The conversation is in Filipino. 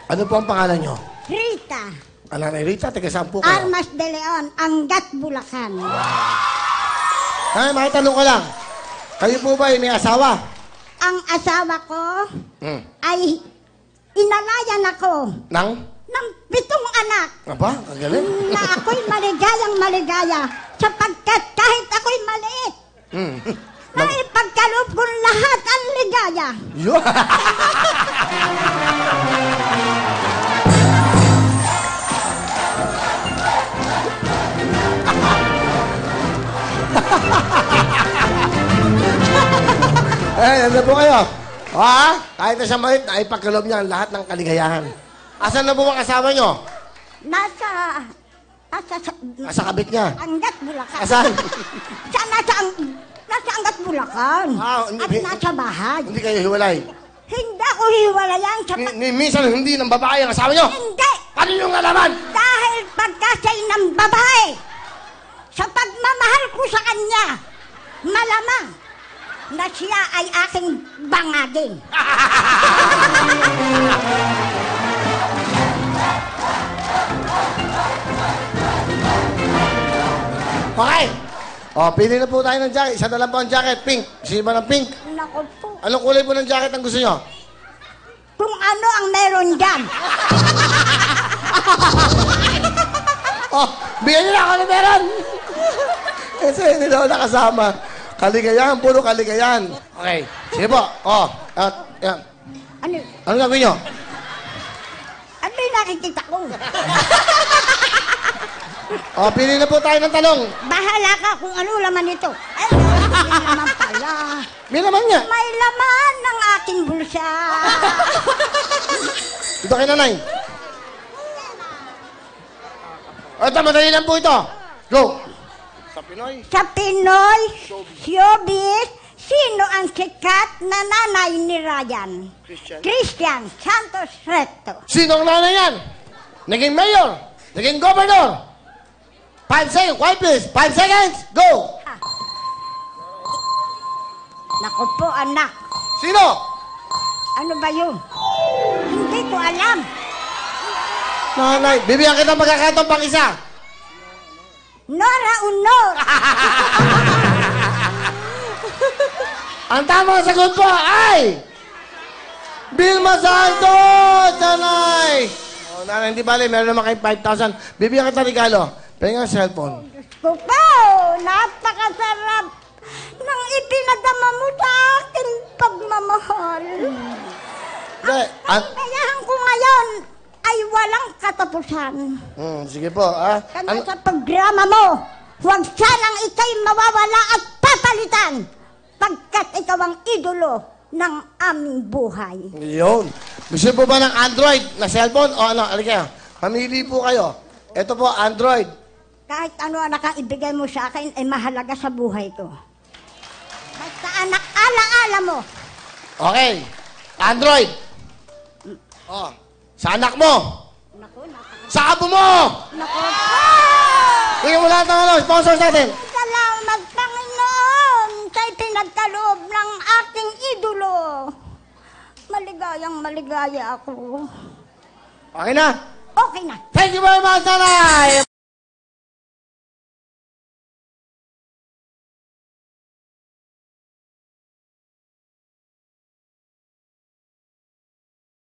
Ano po ang pangalan nyo? Rita. Nanay Rita, taga saan po kayo? Armas de Leon, Angat, Bulacan. Ay, makitanong ko lang. Kayo po ba ay may asawa? Ang asawa ko ay inalayan ako Nang? ng 7 anak. Aba, ang galing. Na ako'y maligayang maligaya sapagkat kahit ako'y maliit, naipagkaloob ko lahat ang ligaya. Yun. Ano po kayo? Kahit na siya maliit, naipagkaloob niya ang lahat ng kaligayahan. Asan na po ang kasama nyo? Nasa Sa kabit niya. Angat, Bulacan. Asan? Nasa Angat, Bulacan. At nasa bahay. Hindi kayo hiwalay. Hindi ako hiwalayan sa Minsan hindi ng babae ang asawa nyo? Hindi! Paano yung alaman? Dahil pagkasay ng babae, sa pagmamahal ko sa kanya, malamang na siya ay aking bangagin. Okay. Pili na po tayo ng jacket. Isa na lang po ang jacket. Pink. Sino ba ng pink? Naku po. Anong kulay po ng jacket ang gusto nyo? Kung ano ang meron dyan. Bigyan nyo na ako na meron. Kasi hindi daw nakasama. Kaligayahan, puro kaligayahan. Okay. Sige po. Yan. Ano? Ano gagawin nyo? Ano yung nakikita ko? Pili na po tayo ng talong. Bahala ka kung ano laman ito. Ay, hindi naman pala. May naman niya. May laman ng aking bulsa. Ito kay nanay. Ito, madali lang po ito. Go. Sa Pinoy. Sa Pinoy, showbiz, sino ang sikat na nanay ni Ryan? Christian Santos Recto. Sino ang nanay yan? Naging mayor. Naging governor. 5 seconds. Quiet please. 5 seconds. Go. Naku po, anak. Sino? Ano ba yun? Hindi ko alam. Nanay. Bibigyan kita magkakatong pang isa. Nora Unor. Ang tamang sagot po ay Vilma Santos, nanay! Nanay, hindi bali, meron naman kayo 5,000. Bibigyan kita regalo. Penga ang cellphone. Diyos ko po, napakasarap nang ipinadama mo sa aking pagmamahal. Ang kakayahan ko ngayon ay walang katapusan. Sige po, Kaya sa programa mo, huwag sanang ikay mawawala at papalitan pagkat ikaw ang idolo ng aming buhay. Yun. Gusto po ba ng Android na cellphone? O ano, alika, pamili po kayo. Ito po, Android. Kahit ano anak ang ibigay mo sa akin ay mahalaga sa buhay ko. Basta anak, ala-ala mo. Okay. Android. Sa anak mo. Naku, Sa abo mo. naku. Tingnan mo lahat ng sponsors natin. Salamat, Panginoon, sa pinagkaloob ng aking idolo. Maligayang maligaya ako. Okay na. Okay na. Thank you very much, nanay!